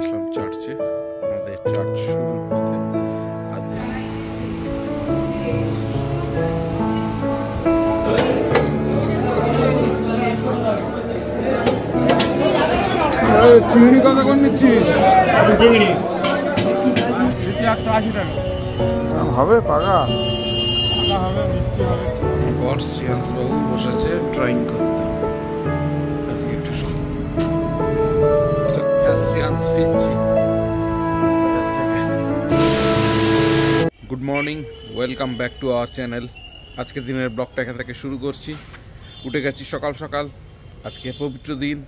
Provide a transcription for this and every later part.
আসলাম চার্চে, আমাদের চার্চ শুরুর পথে। চিংড়ি কত করে নিচ্ছিস? চিংড়ি 180 টাকা হবে। পাকা হবে, মিষ্টি হবে। বর শ্রেয়াংশ বাবু বসেছে ড্রয়িং করতে। আজকে একটু শ্রেয়াংশ ফিরছি। Good morning, welcome back to our channel. আজকে দিনের ব্লগটা এখান থেকে শুরু করছি। উঠে গেছি সকাল সকাল। আজকে পবিত্র দিন,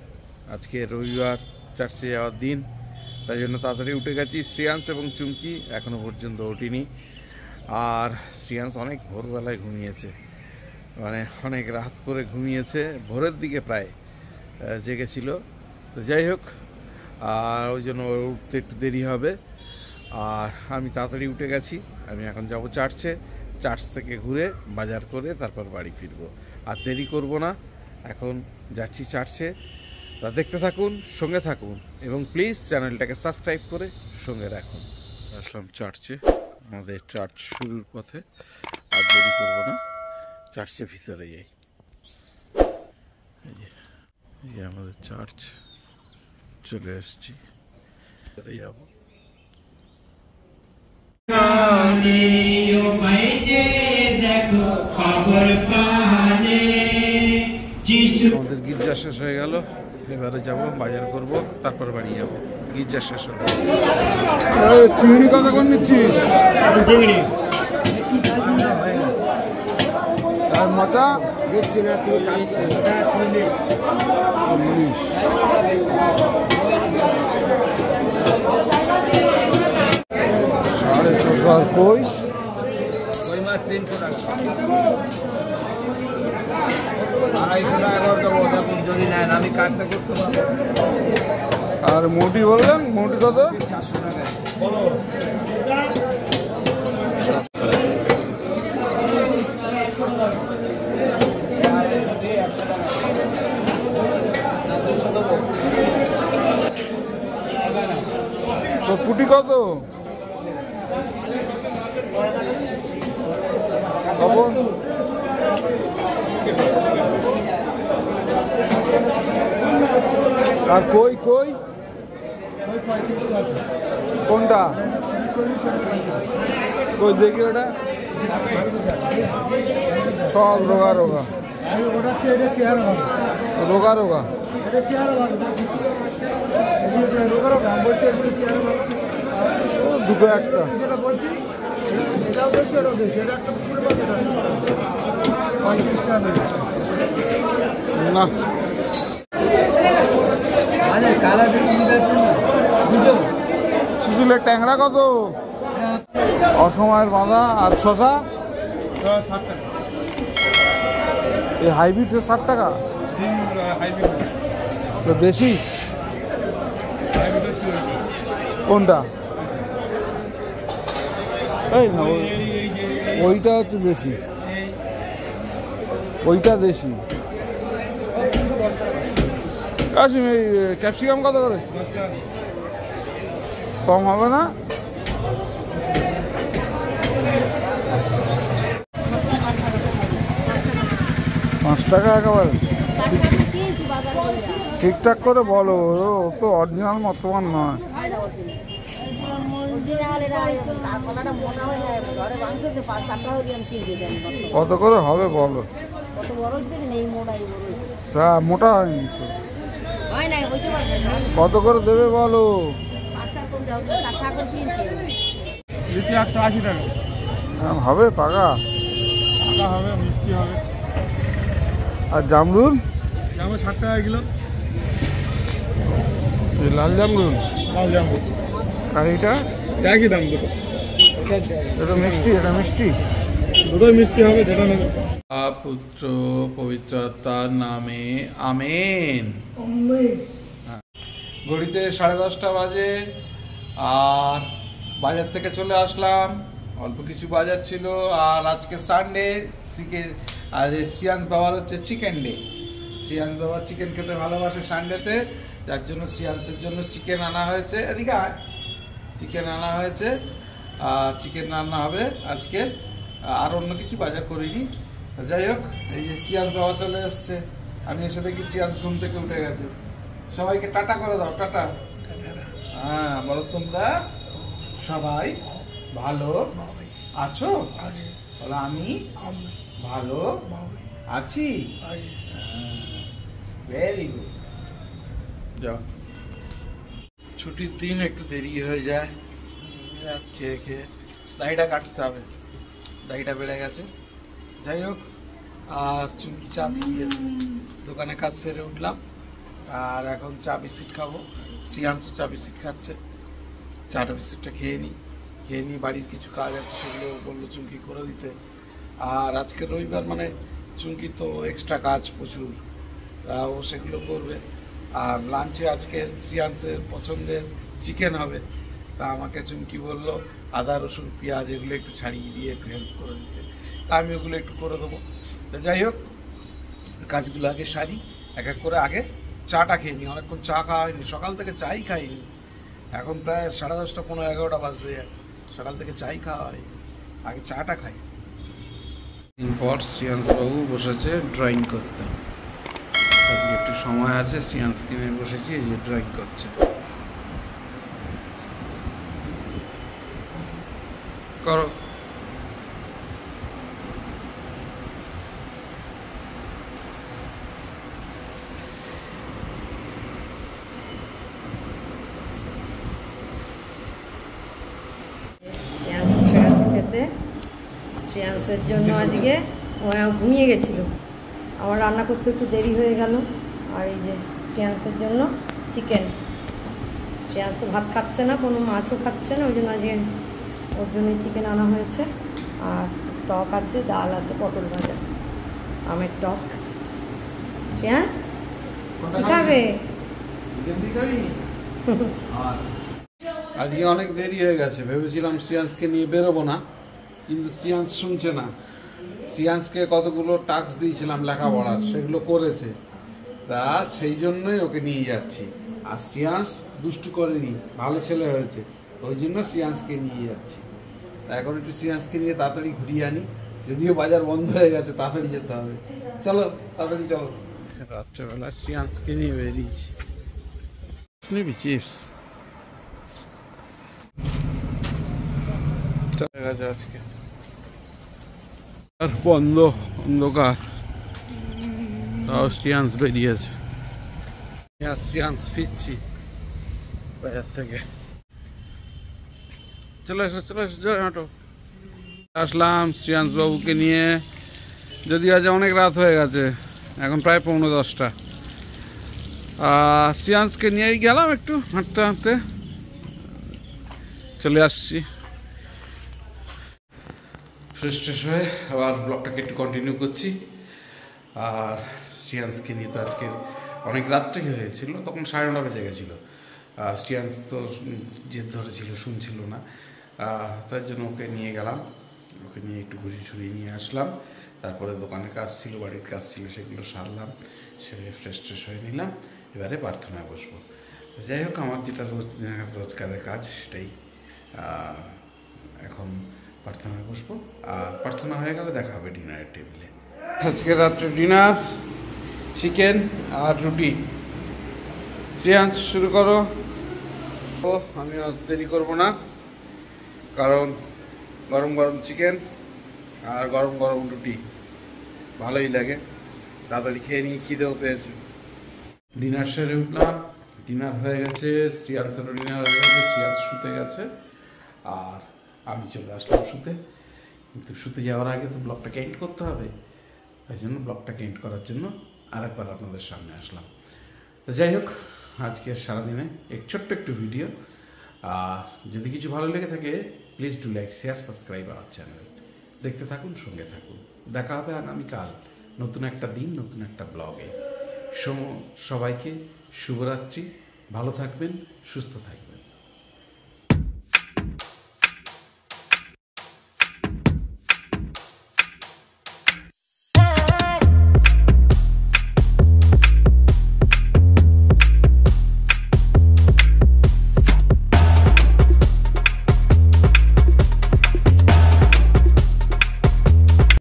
আজকে রবিবার, চার্চে যাওয়ার দিন, তাই জন্য তাড়াতাড়ি উঠে গেছি। শ্রেয়াংশ এবং চুমকি এখনও পর্যন্ত ওঠেনি। আর শ্রেয়াংশ অনেক ভোরবেলায় ঘুমিয়েছে, মানে অনেক রাত করে ঘুমিয়েছে, ভোরের দিকে প্রায় জেগেছিল। তো যাই হোক, আর ওই জন্য উঠতে একটু দেরি হবে। আর আমি তাড়াতাড়ি উঠে গেছি। আমি এখন যাব চার্চে। চার্চ থেকে ঘুরে বাজার করে তারপর বাড়ি ফিরবো। আর দেরি করব না, এখন যাচ্ছি চার্চে। তা দেখতে থাকুন, সঙ্গে থাকুন এবং প্লিজ চ্যানেলটাকে সাবস্ক্রাইব করে সঙ্গে রাখুন। আসলাম চার্চে, আমাদের চার্চ শুরুর পথে। আর দেরি করবো না, চার্চের ভিতরে যাই। এই যে আমাদের চার্চ, চলে এসছি, যাব। আমাদের গির্জা শেষ হয়ে গেল, এবারে যাব, বাজার করব, তারপর বাড়ি যাব। গির্জা শেষ হয়ে গেল। চিংড়ি কত করে নিচ্ছিস? চিংড়ি আর মাথা দিচ্ছি না, তুই 450। কই মাছ 300 টাকা, 250 টাকা করে দেবো। দেখুন যদি নেন আমি কাটতে করতে পারবো। আর মোটি বললেন, মোটি কত? 400 টাকা। বলো তো পুটি কত? আর কই কই কোনটা? কই দেখি ওটা, সব রোগা রোগা রোগা রোগা। দুটো একটা না, শুধু ট্যাংরা কত? অসময়ের বাঁধা। আর শশা 60 টাকা। এই হাইব্রিড 60 টাকা। দেশি কোনটা? এই না, ওইটা হচ্ছে দেশি, ওইটা দেশি। কাশিম, এই ক্যাপসিকাম কত করে? কম হবে না? পাঁচ টাকা একেবারে ঠিকঠাক করে বলো, ও তো অরিজিনাল মতমান নয়। কত করে হবে বলো? মোটা হয়নি তো, কত করে দেবে বলো? 180 টাকা হবে। পাকা হবে, মিষ্টি হবে। আর জামরুল 60 টাকা কিলো। লাল জামরুল, লাল জামরুল। আর এটা একই দাম দুটো। এটা মিষ্টি, এটা মিষ্টি, দুটোই মিষ্টি হবে, যেটা নেবে। পুত্র পবিত্রতার নামে আমেন। ঘড়িতে 10:30 বাজে। আর বাজার থেকে চলে আসলাম, অল্প কিছু বাজার ছিল। আর আজকে সানডে, আর শ্রেয়াংশ বাবার হচ্ছে চিকেন ডে। শ্রেয়াংশ বাবা চিকেন খেতে ভালোবাসে সানডেতে, যার জন্য শ্রিয়াংশের জন্য চিকেন আনা হয়েছে। এদিকে চিকেন আনা হয়েছে, চিকেন রান্না হবে আজকে, আর অন্য কিছু বাজার করিনি। যাই হোক, এই যে শ্রিয়াংশ বাবা চলে এসছে, আমি এসে দেখি শ্রিয়াংশ ঘুম থেকে উঠে গেছে। সবাইকে টাটা করে দাও, টাটা। হ্যাঁ বলো, তোমরা সবাই ভালো আছো? বলো আমি ভালো আছি। Very good. যাও, ছুটির দিন একটু দেরি হয়ে যায়, খেয়ে খেয়ে দাড়িটা কাটতে হবে, দাড়িটা বেড়ে গেছে। যাই হোক, আর চুমকি চা দিয়েছে, দোকানে কাজ সেরে উঠলাম, আর এখন চা বিস্কিট খাবো। শ্রিয়াংশ চা বিস্কিট খাচ্ছে, চাটা বিস্কিটটা খেয়ে নিই, বাড়ির কিছু কাজ আছে সেগুলো বললো চুমকি করে দিতে। আর আজকে রবিবার মানে চুমকি তো এক্সট্রা কাজ প্রচুর, ও সেগুলো করবে। আর লাঞ্চে আজকে শ্রিয়াংশের পছন্দের চিকেন হবে, তা আমাকে চুমকি বললো আদা রসুন পেঁয়াজ এগুলো একটু ছাড়িয়ে দিয়ে একটু হেল্প করে দিতে, তা আমি ওগুলো একটু করে দেবো। তো যাই হোক, কাজগুলো আগে সারি, এক এক করে। আগে চাটা খেয়ে নিই, অনেকক্ষণ চা খাওয়া হয়নি, সকাল থেকে চাই খাইনি, এখন প্রায় 10:30 15 11টা বাজতে যায়, সকাল থেকে চাই খাওয়া হয়নি, আগে চাটা খাই। পর শ্রিয়াংশবাবু বসেছে ড্রয়িং করতে, আজকে একটু সময় আছে, শ্রিয়াংশকে নিয়ে বসেছি, এই যে ড্রয়িং করছে। করো। শ্রেয়াংসের জন্য আজকে ও ঘুমিয়ে গেছিল, আমার রান্না করতে একটু দেরি হয়ে গেল। আর এই যে শ্রেয়াংসের জন্য চিকেন, শ্রেয়াংস তো ভাত খাচ্ছে না, কোনো মাছও খাচ্ছে না, ওই জন্য আজকে ওর জন্যই চিকেন আনা হয়েছে। আর টক আছে, ডাল আছে, পটল ভাজা, আমের টক। শ্রেয়াংস কি খাবে? আজকে অনেক দেরি হয়ে গেছে, ভেবেছিলাম শ্রিয়াংশকে নিয়ে বেরোবো না, কিন্তু শ্রিয়াংশ শুনছে না। শ্রিয়াংশকে কতগুলো টাস্ক দিয়েছিলাম লেখাপড়ার, সেগুলো করেছে, তা সেই জন্যই ওকে নিয়ে যাচ্ছি। আর শ্রিয়াংশ দুষ্টু করেনি, ভালো ছেলে হয়েছে, ওই জন্য শ্রিয়াংশকে নিয়ে যাচ্ছি। তা এখন একটু শ্রিয়াংশকে নিয়ে তাড়াতাড়ি ঘুরিয়ে আনি, যদিও বাজার বন্ধ হয়ে গেছে, তাড়াতাড়ি যেতে হবে। চলো তাড়াতাড়ি চলো। রাত্রেবেলা শ্রিয়াংশকে নিয়ে বেরিয়েছি। নিবি চিপস? আজকে আর বন্ধ, অন্ধকার, তাও শ্রিয়াংশ বেরিয়েছে। শ্রিয়াংশ ফিরছি বাজার থেকে। চলে এসো জয় হাঁটো। আসলাম শ্রিয়াংশ বাবুকে নিয়ে, যদি আজ অনেক রাত হয়ে গেছে, এখন প্রায় 9:45। শ্রিয়াংশকে নিয়েই গেলাম, একটু হাঁটতে হাঁটতে চলে আসছি। ফ্রেশ হয়ে আবার ব্লগটাকে একটু কন্টিনিউ করছি। আর শ্রিয়াংশকে নিয়ে তো আজকে অনেক রাত্রে হয়েছিল, তখন 9:30 বেজে গেছিলো। শ্রিয়াংশ তো জেদ ধরেছিল, শুনছিল না, তার জন্য ওকে নিয়ে গেলাম, ওকে নিয়ে একটু ঘুরিয়ে নিয়ে আসলাম। তারপরে দোকানে কাজ ছিল, বাড়ির কাজ ছিল, সেগুলো সারলাম, সে ফ্রেশ হয়ে নিলাম। এবারে প্রার্থনায় বসবো। যাই হোক, আমার যেটা রোজগারের কাজ সেটাই, এখন প্রার্থনায় বসবো। আর প্রার্থনা হয়ে গেলে দেখা হবে ডিনারের টেবিলে। আজকে রাত্রে ডিনার চিকেন আর রুটি। শ্রিয়াংশ শুরু করো। আমি দেরি করবো না, কারণ গরম গরম চিকেন আর গরম গরম রুটি ভালোই লাগে, তাড়াতাড়ি খেয়ে নিয়ে খিদেও পেয়েছে। ডিনার সেরে উঠলাম, ডিনার হয়ে গেছে, শ্রিয়াংশেরও ডিনার হয়ে গেছে, শ্রিয়াংশ শুতে গেছে, আর আমি চলে আসলাম শুতে। কিন্তু শুতে যাওয়ার আগে তো ব্লগটাকে এন্ড করতে হবে, ওই জন্য ব্লগটাকে এন্ড করার জন্য আরেকবার আপনাদের সামনে আসলাম। তো যাই হোক, আজকে সারাদিনে ছোট্ট একটু ভিডিও। যদি কিছু ভালো লেগে থাকে, please do like, share, subscribe our channel. দেখতে থাকুন, সঙ্গে থাকুন। দেখা হবে আগামীকাল নতুন একটা দিন, নতুন একটা ব্লগে। সবাইকে শুভরাত্রি, ভালো থাকবেন, সুস্থ থাকবেন।